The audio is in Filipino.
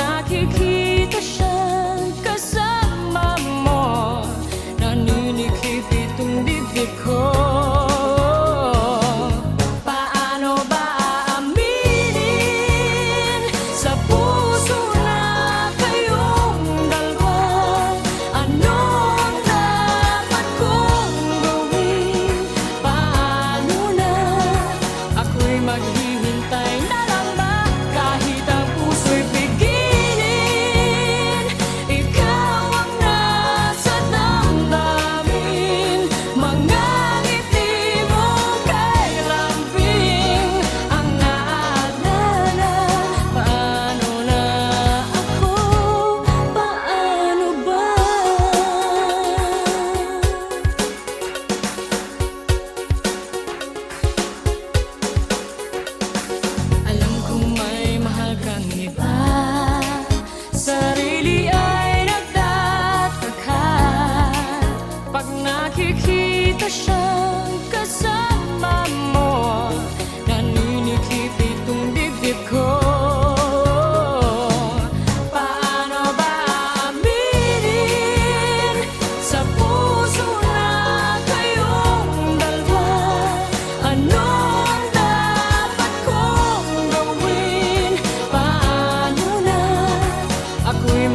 nakikita siyang kasama mo, naninikip itong dibdib ko. Paano ba aaminin sa puso na kayong dalawa? Ano ang dapat kong gawin? Paano na ako'y maghihintay na lang ba? Kahit ang puso'y pigilin, ikaw ang nasa damdamin. Mga ngiti mong kay lambing ang naalala. Paano na ako? Paano ba? Alam kong may mahal kang iba, sarili ay nagtataka pag nakikita siyang kasama mo, naninikip itong dibdib ko. Paano ba aaminin sa puso na kayong dalawa? Ano ang dapat kong gawin? Paano na ako'y